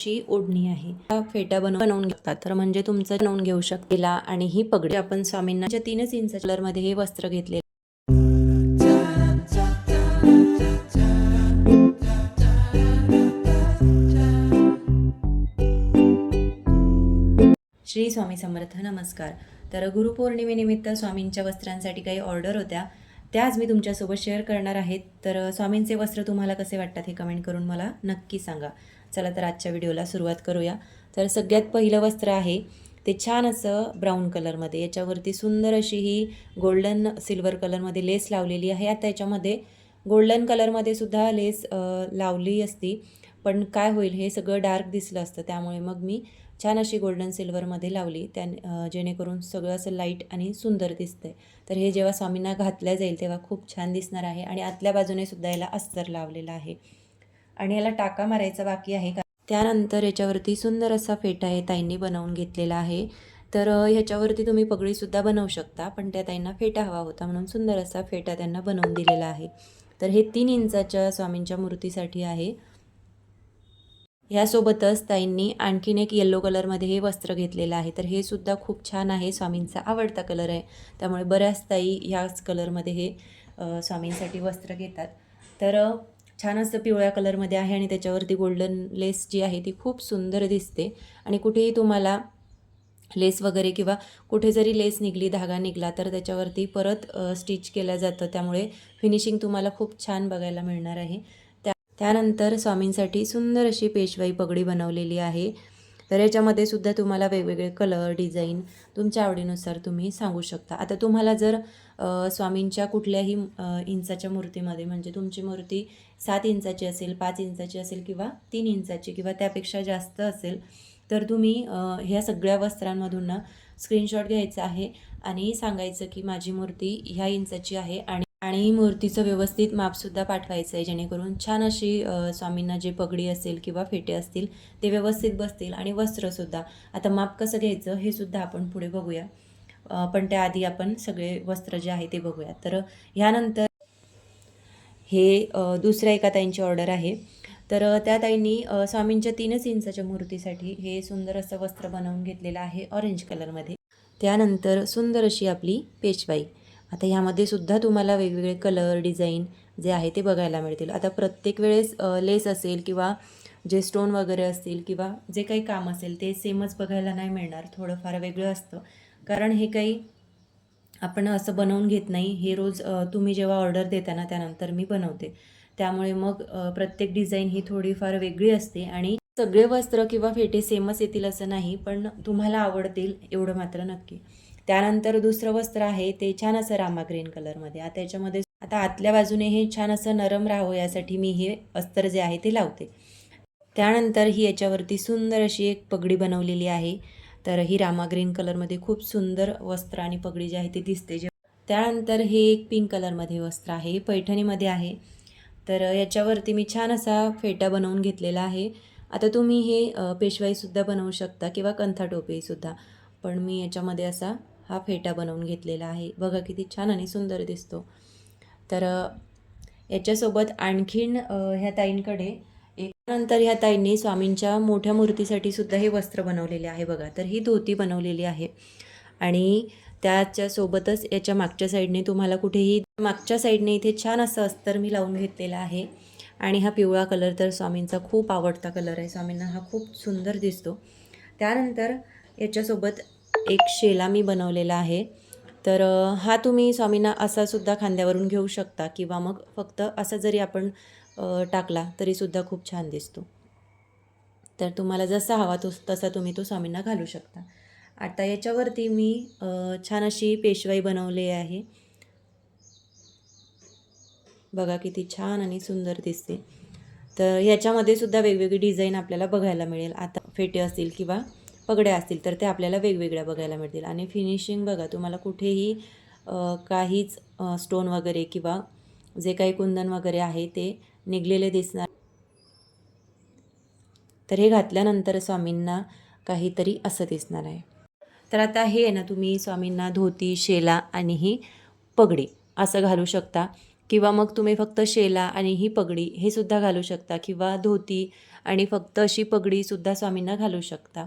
ची ओढणी आहे. हा फेटा बनवून घेतात तर म्हणजे तुमचं बनवून घेऊ शकतेला. आणि ही पगडी आपण स्वामींना 3 इंच कलरमध्ये हे वस्त्र घेतले. श्री स्वामी समर्थ. नमस्कार. तर गुरुपौर्णिमेनिमित्त स्वामींच्या वस्त्रांसाठी काही ऑर्डर होत्या, त्या आज मी तुमच्यासोबत शेअर करणार आहेत. तर स्वामींचे वस्त्र तुम्हाला कसे वाटतात हे कमेंट करून मला नक्की सांगा. चला तर आजच्या व्हिडिओला सुरुवात करूया. तर सगळ्यात पहिलं वस्त्र आहे ते छान असं ब्राऊन कलरमध्ये, याच्यावरती सुंदर अशी ही गोल्डन सिल्वर कलरमध्ये लेस लावलेली आहे. आता याच्यामध्ये गोल्डन कलरमध्ये सुद्धा लेस लावली असती, पण काय होईल हे सगळं डार्क दिसलं असतं, त्यामुळे मग मी छान अशी गोल्डन सिल्वरमध्ये लावली, जेणेकरून सगळं असं लाईट आणि सुंदर दिसतंय. तर हे जेव्हा स्वामींना घातल्या जाईल तेव्हा खूप छान दिसणार आहे. आणि आतल्या बाजूने सुद्धा याला अस्तर लावलेला आहे आणि याला टाका मारायचा बाकी आहे. त्यानंतर याच्यावरती सुंदर असा फेटा आहे ताईंनी बनवून घेतलेला आहे. तर ह्याच्यावरती तुम्ही पगडीसुद्धा बनवू शकता, पण त्या ताईंना फेटा हवा होता म्हणून सुंदर असा फेटा त्यांना बनवून दिलेला आहे. तर हे 3 इंचाच्या स्वामींच्या मूर्तीसाठी आहे. ह्यासोबतच ताईंनी आणखीन एक येलो कलरमध्ये हे वस्त्र घेतलेलं आहे. तर हे सुद्धा खूप छान आहे, स्वामींचा आवडता कलर आहे, त्यामुळे बऱ्याच ताई ह्याच कलरमध्ये हे स्वामींसाठी वस्त्र घेतात. तर छान असं पिवळ्या कलरमध्ये आहे आणि त्याच्यावरती गोल्डन लेस जी आहे ती खूप सुंदर दिसते. आणि कुठेही तुम्हाला लेस वगैरे किंवा कुठे जरी लेस निघली, धागा निघला, तर त्याच्यावरती परत स्टिच केलं जातं, त्यामुळे फिनिशिंग तुम्हाला खूप छान बघायला मिळणार आहे. त्यानंतर स्वामींसाठी सुंदर अशी पेशवाई पगडी बनवलेली आहे. तर याच्यामध्ये सुद्धा तुम्हाला वेगवेगळे कलर, डिझाईन तुमच्या आवडीनुसार तुम्ही सांगू शकता. आता तुम्हाला जर स्वामींच्या कुठल्याही इंचाच्या मूर्तीमध्ये, म्हणजे तुमची मूर्ती 7 इंचाची असेल, 5 इंचाची असेल किंवा 3 इंचाची किंवा त्यापेक्षा जास्त असेल, तर तुम्ही ह्या सगळ्या वस्त्रांमधून ना स्क्रीनशॉट घ्यायचा आहे आणि सांगायचं की माझी मूर्ती ह्या इंचाची आहे, आणि मूर्तीचं व्यवस्थित मापसुद्धा पाठवायचं आहे, जेणेकरून छान अशी स्वामींना जे पगडी असेल किंवा फेटे असतील ते व्यवस्थित बसतील. आणि वस्त्रसुद्धा, आता माप कसं घ्यायचं हे सुद्धा आपण पुढे बघूया, पण त्याआधी आपण सगळे वस्त्र जे आहे ते बघूया. तर ह्यानंतर हे दुसऱ्या एका ताईंची ऑर्डर आहे. तर त्या ताईंनी स्वामींच्या 3 इंचाच्या मूर्तीसाठी हे सुंदर असं वस्त्र बनवून घेतलेलं आहे ऑरेंज कलरमध्ये. त्यानंतर सुंदर अशी आपली पेशवाई. आता ह्यामध्ये सुद्धा तुम्हाला वेगवेगळे कलर, डिझाईन जे आहे ते बघायला मिळतील. आता प्रत्येक वेळेस लेस असेल किंवा जे स्टोन वगैरे असतील किंवा जे काही काम असेल ते सेमच बघायला नाही मिळणार, थोडंफार वेगळं असतं, कारण हे काही आपण असं बनवून घेत नाही. हे रोज तुम्ही जेव्हा ऑर्डर देता ना त्यानंतर मी बनवते, त्यामुळे मग प्रत्येक डिझाईन ही थोडीफार वेगळी असते. आणि सगळे वस्त्र किंवा फेटे सेमच येतील असं नाही, पण तुम्हाला आवडतील एवढं मात्र नक्की. त्यानंतर दुसरं वस्त्र आहे ते छान असं रामा ग्रीन कलरमध्ये. आता याच्यामध्ये आता आतल्या बाजूने हे छान असं नरम राहावं यासाठी मी हे अस्तर जे आहे ते लावते. त्यानंतर ही याच्यावरती सुंदर अशी एक पगडी बनवलेली आहे. तर ही रामा ग्रीन कलरमध्ये खूप सुंदर वस्त्र आणि पगडी जी आहे ती दिसते. त्यानंतर हे एक पिंक कलरमध्ये वस्त्र आहे, पैठणीमध्ये आहे. तर याच्यावरती मी छान असा फेटा बनवून घेतलेला आहे. आता तुम्ही हे पेशवाईसुद्धा बनवू शकता किंवा कंथा टोपीसुद्धा, पण मी याच्यामध्ये असा हा फेटा बनवून घेतलेला आहे. बघा किती छान आणि सुंदर दिसतो. तर याच्यासोबत आणखीन ह्या ताईंकडे नंतर ह्या ताईंनी स्वामींच्या मोठ्या मूर्तीसाठी सुद्धा हे वस्त्र बनवलेले आहे. बघा, तर ही धोती बनवलेली आहे आणि त्याच्यासोबतच याच्या मागच्या साईडने तुम्हाला कुठेही मागच्या साईडने इथे छान असं अस्तर मी लावून घेतलेला आहे. आणि हा पिवळा कलर तर स्वामींचा खूप आवडता कलर आहे, स्वामींना हा खूप सुंदर दिसतो. त्यानंतर याच्यासोबत एक शेला मी बनवलेला आहे. तर हा तुम्ही स्वामींना असा सुद्धा खांद्यावरून घेऊ शकता किंवा मग फक्त असा जरी आपण टाकला तरीसुद्धा खूप छान दिसतो. तर तुम्हाला जसा हवा तसा तुम्ही तो स्वामींना घालू शकता. आता याच्यावरती मी छान अशी पेशवाई बनवली आहे. बघा किती छान आणि सुंदर दिसते. तर ह्याच्यामध्ये सुद्धा वेगवेगळी डिझाईन आपल्याला बघायला मिळेल. आता फेटे असतील किंवा पगड्या असतील तर ते आपल्याला वेगवेगळ्या बघायला मिळतील. आणि फिनिशिंग बघा, तुम्हाला कुठेही काहीच स्टोन वगैरे किंवा जे काही कुंदन वगैरे आहे ते निघलेले दिसणार. तर हे घातल्यानंतर स्वामींना काहीतरी असं दिसणार आहे. तर आता हे आहे ना, तुम्ही स्वामींना धोती, शेला आणि ही पगडी असं घालू शकता, किंवा मग तुम्ही फक्त शेला आणि ही पगडी हे सुद्धा घालू शकता, किंवा धोती आणि फक्त अशी पगडीसुद्धा स्वामींना घालू शकता.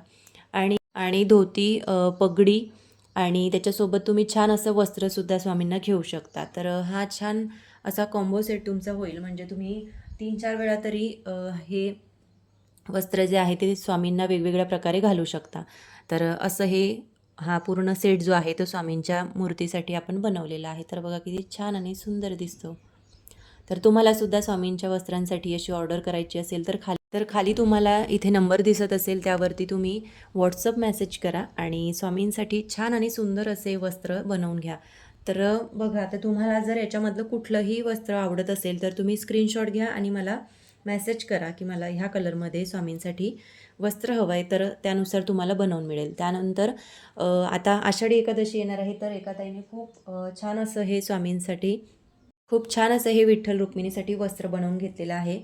आणि धोती, पगडी आणि त्याच्यासोबत तुम्ही छान असं वस्त्रसुद्धा स्वामींना घेऊ शकता. तर हा छान असा कॉम्बो सेट तुमचा होईल. म्हणजे तुम्ही 3-4 वेळा तरी हे वस्त्र जे आहे ते स्वामींना वेगवेगळ्या प्रकारे घालू शकता. तर असं हा पूर्ण सेट जो आहे तो स्वामींच्या मूर्तीसाठी आपण बनवलेला आहे. तर बघा किती छान आणि सुंदर दिसतो. तर तुम्हालासुद्धा स्वामींच्या वस्त्रांसाठी अशी ऑर्डर करायची असेल तर खाली तुम्हाला इथे नंबर दिसत असेल, त्यावरती तुम्ही व्हॉट्सअप मेसेज करा आणि स्वामींसाठी छान आणि सुंदर असे वस्त्र बनवून घ्या. तर बघा, आता तुम्हाला जर याच्यामधलं कुठलंही वस्त्र आवडत असेल तर तुम्ही स्क्रीनशॉट घ्या आणि मला मेसेज करा की मला ह्या कलरमध्ये स्वामींसाठी वस्त्र हवं आहे, तर त्यानुसार तुम्हाला बनवून मिळेल. त्यानंतर आता आषाढी एकादशी येणार आहे, तर एका ताईने खूप छान असं हे स्वामींसाठी खूप छान असं हे विठ्ठल रुक्मिणीसाठी वस्त्र बनवून घेतलेलं आहे.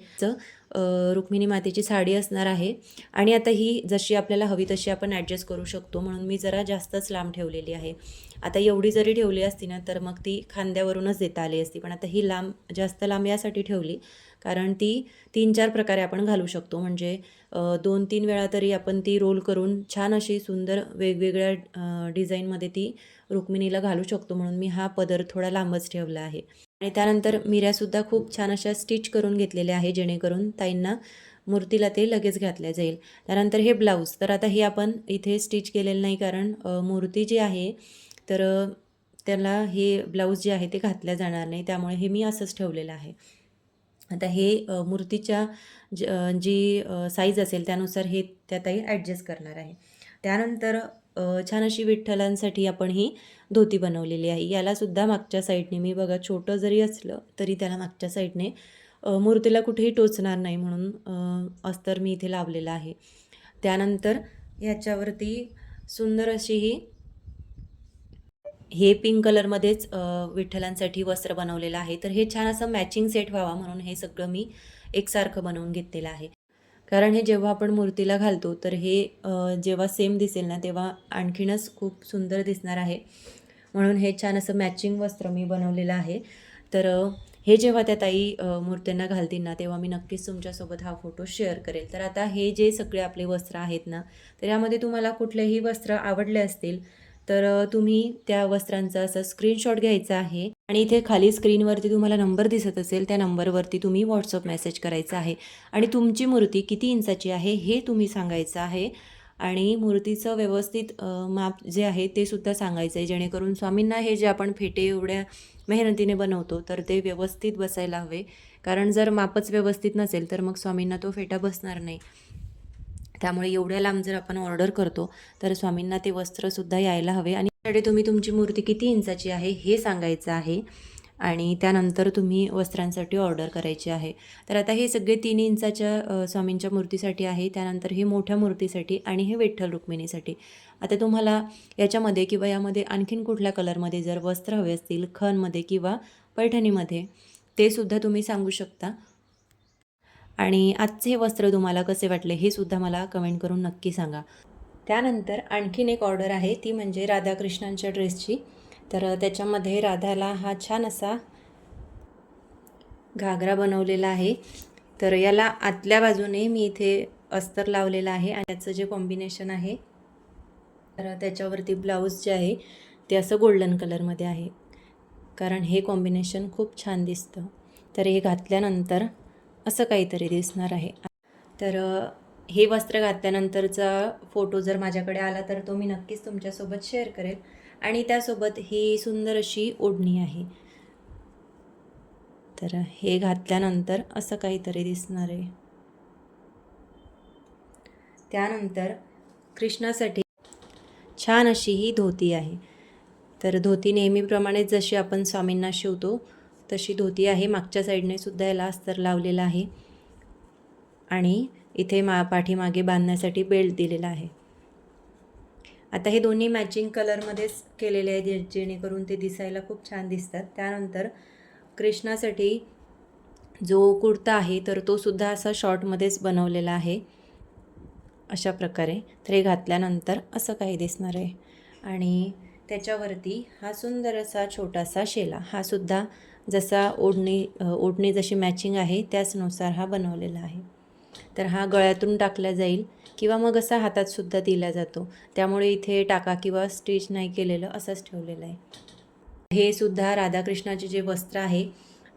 रुक्मिणी मातेची साडी असणार आहे आणि आता ही जशी आपल्याला हवी तशी आपण ॲडजस्ट करू शकतो, म्हणून मी जरा जास्तच लांब ठेवलेली आहे. आता एवढी जरी ठेवली असती ना तर मग ती खांद्यावरूनच देता आली असती, पण आता ही जास्त लांब यासाठी ठेवली कारण ती 3-4 प्रकारे आपण घालू शकतो. म्हणजे 2-3 वेळा तरी आपण ती रोल करून छान अशी सुंदर वेगवेगळ्या डिझाईनमध्ये ती रुक्मिणीला घालू शकतो, म्हणून मी हा पदर थोडा लांबच ठेवला आहे. आणि त्यानंतर मिऱ्यासुद्धा खूप छान अशा स्टिच करून घेतलेल्या आहे, जेणेकरून ताईंना मूर्तीला ते लगेच घातल्या जाईल. त्यानंतर हे ब्लाऊज, तर आता हे आपण इथे स्टिच केलेलं नाही कारण मूर्ती जी आहे तर त्याला हे ब्लाऊज जे आहे ते घातल्या जाणार नाही, त्यामुळे हे मी असंच ठेवलेलं आहे. आता हे मूर्तीच्या जी साईज असेल त्यानुसार हे त्या ताई ॲडजस्ट करणार आहे. त्यानंतर छान अशी विठ्ठलांसाठी आपण ही धोती बनवलेली आहे. यालासुद्धा मागच्या साईडने मी बघा, छोटं जरी असलं तरी त्याला मागच्या साईडने मूर्तीला कुठेही टोचणार नाही म्हणून अस्तर मी इथे लावलेलं आहे. त्यानंतर ह्याच्यावरती सुंदर अशी हे पिंक कलरमध्येच विठ्ठलांसाठी वस्त्र बनवलेलं आहे. तर हे छान असं मॅचिंग सेट व्हावा म्हणून हे सगळं मी एकसारखं बनवून घेतलेलं आहे. कारण हे जेव्हा आपण मूर्तीला घालतो तर हे जेव्हा सेम दिसेल ना तेव्हा आणखीनच खूप सुंदर दिसणार आहे. म्हणून हे छान असं मॅचिंग वस्त्र मी बनवलेलं आहे. तर हे जेव्हा त्या ताई मूर्त्यांना घालतील ना तेव्हा मी नक्कीच तुमच्यासोबत हा फोटो शेअर करेल. तर आता हे जे सगळे आपले वस्त्र आहेत ना, तर यामध्ये तुम्हाला कुठलेही वस्त्र आवडले असतील तर तुम्ही त्या वस्त्रांचा असा स्क्रीनशॉट घ्यायचा आहे आणि इथे खाली स्क्रीनवरती तुम्हाला नंबर दिसत असेल त्या नंबरवरती तुम्ही व्हॉट्सअप मेसेज करायचा आहे आणि तुमची मूर्ती किती इंचाची आहे हे तुम्ही सांगायचं आहे आणि मूर्तीचं व्यवस्थित माप जे आहे ते सुद्धा सांगायचं आहे, जेणेकरून स्वामींना हे जे आपण फेटे एवढ्या मेहनतीने बनवतो तर ते व्यवस्थित बसायला हवे. कारण जर मापच व्यवस्थित नसेल तर मग स्वामींना तो फेटा बसणार नाही. त्यामुळे एवढ्या लांब जर आपण ऑर्डर करतो तर स्वामींना ते वस्त्रसुद्धा यायला हवे आणि त्यासाठी तुम्ही तुमची मूर्ती किती इंचाची आहे हे सांगायचं आहे आणि त्यानंतर तुम्ही वस्त्रांसाठी ऑर्डर करायची आहे. तर आता हे सगळे 3 इंचाच्या स्वामींच्या मूर्तीसाठी आहे, त्यानंतर हे मोठ्या मूर्तीसाठी आणि हे विठ्ठल रुक्मिणीसाठी. आता तुम्हाला याच्यामध्ये किंवा यामध्ये आणखीन कुठल्या कलरमध्ये जर वस्त्र हवे असतील, खणमध्ये किंवा पैठणीमध्ये, ते सुद्धा तुम्ही सांगू शकता. आणि आजचे हे वस्त्र तुम्हाला कसे वाटले हे सुद्धा मला कमेंट करून नक्की सांगा. त्यानंतर आणखीन एक ऑर्डर आहे, ती म्हणजे राधाकृष्णांच्या ड्रेसची. तर त्याच्यामध्ये राधाला हा छान असा घागरा बनवलेला आहे. तर याला आतल्या बाजूने मी इथे अस्तर लावलेला आहे आणि त्याचं जे कॉम्बिनेशन आहे तर त्याच्यावरती ब्लाऊज जे आहे ते असं गोल्डन कलरमध्ये आहे, कारण हे कॉम्बिनेशन खूप छान दिसतं. तर हे घातल्यानंतर असं काहीतरी दिसणार आहे. तर हे वस्त्र घातल्यानंतरचा फोटो जर माझ्याकडे आला तर तो मी नक्कीच तुमच्यासोबत शेअर करेल आणि त्यासोबत ही सुंदर अशी ओढणी आहे. तर हे घातल्यानंतर असं काहीतरी दिसणार आहे. त्यानंतर कृष्णासाठी छान अशी ही धोती आहे. तर धोती नेहमीप्रमाणे जशी आपण स्वामींना शिवतो तशी धोती आहे. मागच्या साईडने सुद्धा याला अस्तर लावलेला आहे आणि इथे पाठीमागे बांधण्यासाठी बेल्ट दिलेला आहे. आता हे दोन्ही मॅचिंग कलरमध्येच केलेले आहे, जेणेकरून ते दिसायला खूप छान दिसतात. त्यानंतर कृष्णासाठी जो कुर्ता आहे तर तो सुद्धा असा शॉर्टमध्येच बनवलेला आहे अशा प्रकारे. तर हे घातल्यानंतर असं काही दिसणार आहे आणि त्याच्यावरती हा सुंदर असा छोटासा शेला, हा सुद्धा जसा ओढणी जशी मॅचिंग आहे त्याचनुसार हा बनवलेला आहे. तर हा गळ्यातून टाकला जाईल किंवा मग असा हातातसुद्धा दिला जातो. त्यामुळे इथे टाका किंवा स्टिच नाही केलेलं, असंच ठेवलेलं आहे. हे सुद्धा राधाकृष्णाचे जे वस्त्र आहे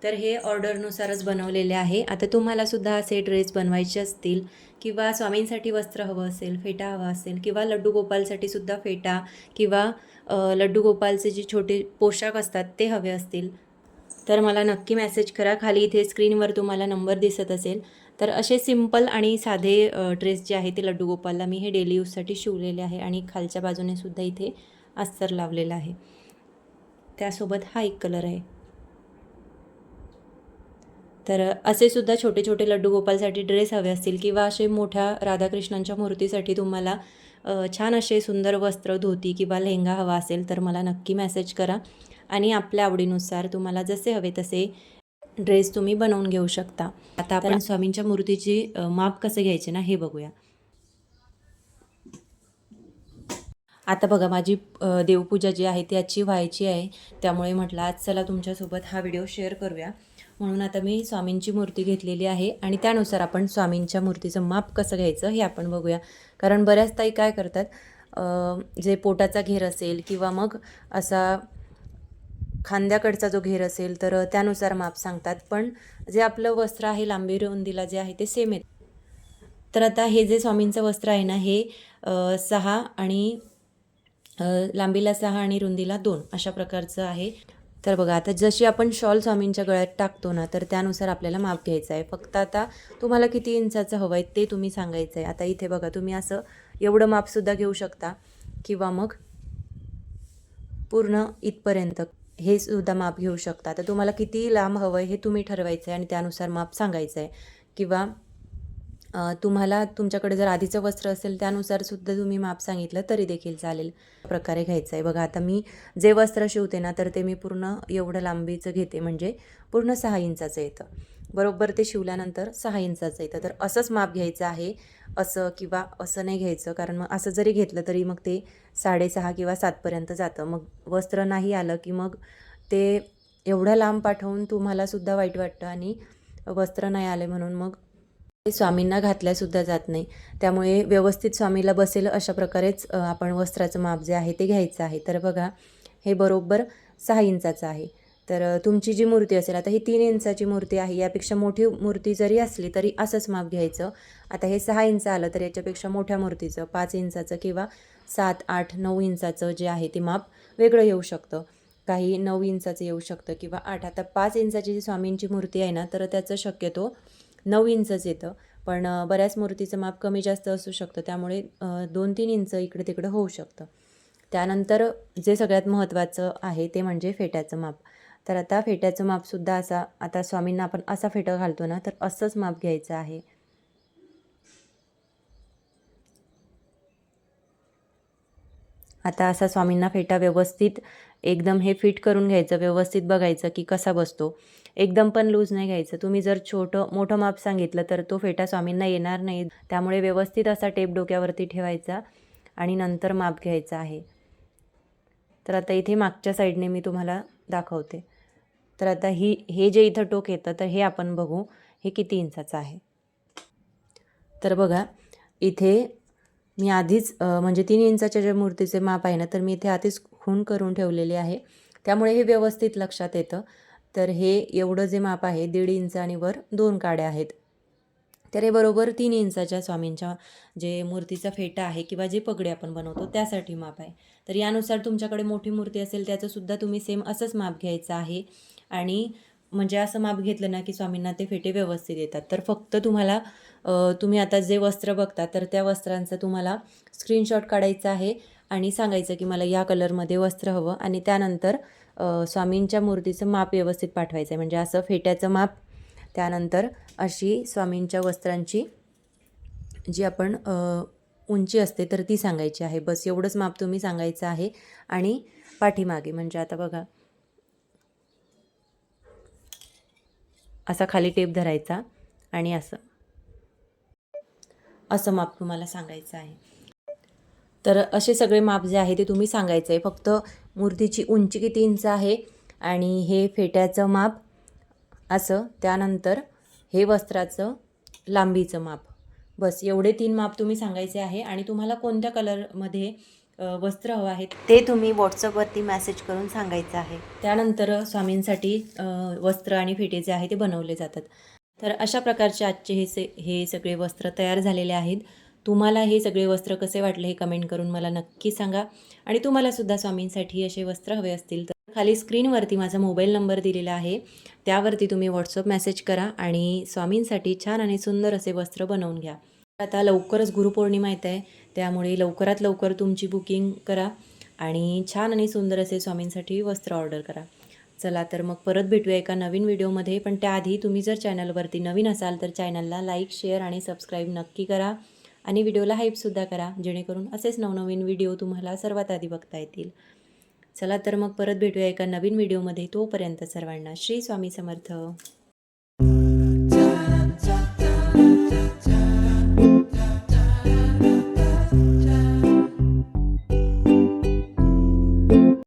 तर हे ऑर्डरनुसारच बनवलेले आहे. आता तुम्हाला सुद्धा असे ड्रेस बनवायचे असतील किंवा स्वामींसाठी वस्त्र हवं असेल, फेटा हवा असेल किंवा लड्डू गोपालसाठी सुद्धा फेटा किंवा लड्डू गोपालचे जे छोटे पोशाख असतात ते हवे असतील तर मला नक्की मेसेज करा. खाली इथे स्क्रीनवर तुम्हाला नंबर दिसत असेल. तर असे सिंपल आणि साधे ड्रेस जे आहे ते लड्डू गोपालला मी हे डेली यूजसाठी शिवलेले आहे आणि खालच्या बाजूने सुद्धा इथे अस्तर लावलेला आहे. त्यासोबत हा एक कलर आहे. तर असे सुद्धा छोटे छोटे लड्डू गोपालसाठी ड्रेस हवे असतील किंवा असे मोठ्या राधाकृष्णांच्या मूर्तीसाठी तुम्हाला छान असे सुंदर वस्त्र, धोती किंवा लेहंगा हवा असेल तर मला नक्की मेसेज करा आणि आपल्या आवडीनुसार तुम्हाला जसे हवे तसे ड्रेस तुम्ही बनवून घेऊ शकता. आता आपण स्वामींच्या मूर्तीची माप कसं घ्यायचे ना हे बघूया. आता बघा माझी देवपूजा जी आहे ती आजची व्हायची आहे. त्यामुळे म्हटलं आज चला तुमच्यासोबत हा व्हिडिओ शेअर करूया. म्हणून आता मी स्वामींची मूर्ती घेतलेली आहे आणि त्यानुसार आपण स्वामींच्या मूर्तीचं माप कसं घ्यायचं हे आपण बघूया. कारण बऱ्याच ताई काय करतात, जे पोटाचा घेर असेल किंवा मग असा खांद्याकडचा जो घेर असेल तर त्यानुसार माप सांगतात. पण जे आपलं वस्त्र आहे लांबी रुंदीला जे आहे ते सेम आहे. तर आता हे जे स्वामींचं वस्त्र आहे ना हे 6 आणि लांबीला 6 आणि रुंदीला 2 अशा प्रकारचं आहे. तर बघा आता जशी आपण शॉल स्वामींच्या गळ्यात टाकतो ना तर त्यानुसार आपल्याला माप घ्यायचं आहे. फक्त आता तुम्हाला किती इंचाचं हवं आहे ते तुम्ही सांगायचं आहे. आता इथे बघा तुम्ही असं एवढं मापसुद्धा घेऊ शकता किंवा मग पूर्ण इथपर्यंत हे सुद्धा माप घेऊ शकता. आता तुम्हाला किती लांब हवं आहे हे तुम्ही ठरवायचं आहे आणि त्यानुसार माप सांगायचं आहे. किंवा तुम्हाला तुमच्याकडे जर आधीचं वस्त्र असेल त्यानुसार सुद्धा तुम्ही माप सांगितलं तरी देखील चालेल. प्रकारे घ्यायचं आहे. बघा आता मी जे वस्त्र शिवते ना तर ते मी पूर्ण एवढं लांबीचं घेते, म्हणजे पूर्ण 6 इंचाचं येतं. बरोबर ते शिवल्यानंतर 6 इंचाचं येतं. तर असंच माप घ्यायचं आहे. असं किंवा असं नाही घ्यायचं, कारण मग असं जरी घेतलं तरी मग ते 6.5 किंवा 7पर्यंत जातं. मग वस्त्र नाही आलं की मग ते एवढं लांब पाठवून तुम्हालासुद्धा वाईट वाटतं आणि वस्त्र नाही आले म्हणून मग ते स्वामींना घातल्यासुद्धा जात नाही. त्यामुळे व्यवस्थित स्वामीला बसेल अशा प्रकारेच आपण वस्त्राचं माप जे आहे ते घ्यायचं आहे. तर बघा हे बरोबर 6 इंचाचं आहे. तर तुमची जी मूर्ती असेल, आता ही 3 इंचाची मूर्ती आहे, यापेक्षा मोठी मूर्ती जरी असली तरी असंच माप घ्यायचं. आता हे 6 इंच आलं तर याच्यापेक्षा मोठ्या मूर्तीचं 5 इंचाचं किंवा 7, 8, 9 इंचाचं जे आहे ते माप वेगळं येऊ शकतं. काही 9 इंचाचं येऊ शकतं किंवा 8. आता 5 इंचाची जी स्वामींची मूर्ती आहे ना तर त्याचं शक्यतो 9 इंचच येतं. पण बऱ्याच मूर्तीचं माप कमी जास्त असू शकतं. त्यामुळे 2-3 इंच इकडे तिकडं होऊ शकतं. त्यानंतर जे सगळ्यात महत्त्वाचं आहे ते म्हणजे फेट्याचं माप. तर आता फेट्याचं मापसुद्धा असा, आता स्वामींना आपण असा फेटा घालतो ना तर असंच माप घ्यायचं आहे. आता असा स्वामींना फेटा व्यवस्थित एकदम हे फिट करून घ्यायचं, व्यवस्थित बघायचं की कसा बसतो. एकदम पण लूज नाही घ्यायचं. तुम्ही जर मोठं माप सांगितलं तर तो फेटा स्वामींना येणार नाही. त्यामुळे व्यवस्थित असा टेप डोक्यावरती ठेवायचा आणि नंतर माप घ्यायचं आहे. तर आता इथे मागच्या साईडने मी तुम्हाला दाखवते. तर आता हे जे इथं टोक येतं तर हे आपण बघू हे किती इंचाचं आहे. तर बघा इथे मी आधीच म्हणजे 3 इंचाच्या ज्या मूर्तीचे माप आहे ना तर मी इथे आधीच खूण करून ठेवलेली आहे. त्यामुळे हे व्यवस्थित लक्षात येतं. तर हे एवढं जे माप आहे 1.5 इंच आणि वर 2 काड्या आहेत. तर हे बरोबर 3 इंचाच्या स्वामींच्या जे मूर्तीचा फेटा आहे किंवा जे पगडी आपण बनवतो त्यासाठी माप आहे. तर यानुसार तुमच्याकडे मोठी मूर्ती असेल त्याचंसुद्धा तुम्ही सेम असंच माप घ्यायचं आहे. आणि म्हणजे असं माप घेतलं ना की स्वामींना ते फेटे व्यवस्थित येतात. तर फक्त तुम्हाला तुम्ही आता जे वस्त्र बघता तर त्या वस्त्रांचा तुम्हाला स्क्रीनशॉट काढायचा आहे आणि सांगायचं की मला या कलरमध्ये वस्त्र हवं आणि त्यानंतर स्वामींच्या मूर्तीचं माप व्यवस्थित पाठवायचं आहे. म्हणजे असं फेट्याचं माप, त्यानंतर अशी स्वामींच्या वस्त्रांची जी आपण उंची असते तर ती सांगायची आहे. बस एवढंच माप तुम्ही सांगायचं आहे. आणि पाठीमागे म्हणजे आता बघा असा खाली टेप धरायचा आणि असं माप तुम्हाला सांगायचं आहे. तर असे सगळे माप जे आहे ते तुम्ही सांगायचं आहे. फक्त मूर्तीची उंची किती इंच आहे आणि हे फेट्याचं माप असं, त्यानंतर हे वस्त्राचं लांबीचं माप. बस एवढे 3 माप तुम्ही सांगायचे आहे आणि तुम्हाला कोणत्या कलरमध्ये वस्त्र हवं आहे ते तुम्ही व्हॉट्सअपवरती मेसेज करून सांगायचं आहे. त्यानंतर स्वामींसाठी वस्त्र आणि फेटे जे आहे ते बनवले जातात. तर अशा प्रकारचे आजचे हे सगळे वस्त्र तयार झालेले आहेत. तुम्हाला हे सगळे वस्त्र कसे वाटले हे कमेंट करून मला नक्की सांगा. आणि तुम्हालासुद्धा स्वामींसाठी असे वस्त्र हवे असतील तर खाली स्क्रीनवरती माझा मोबाईल नंबर दिलेला आहे. त्यावरती तुम्ही व्हॉट्सअप मेसेज करा आणि स्वामींसाठी छान आणि सुंदर असे वस्त्र बनवून घ्या. आता लवकरच गुरुपौर्णिमा येत आहे, त्यामुळे लवकरात लवकर तुमची बुकिंग करा आणि छान आणि सुंदर असे स्वामींसाठी वस्त्र ऑर्डर करा. चला तर मग परत भेटूया एका नवीन व्हिडिओमध्ये. पण त्याआधी तुम्ही जर चॅनलवरती नवीन असाल तर चॅनलला लाईक, शेअर आणि सबस्क्राईब नक्की करा आणि व्हिडिओला हाईपसुद्धा करा, जेणेकरून असेच नवनवीन व्हिडिओ तुम्हाला सर्वात आधी बघता येतील. चला तर मग परत भेटूया एका नवीन व्हिडिओमध्ये. तोपर्यंत सर्वांना श्री स्वामी समर्थ.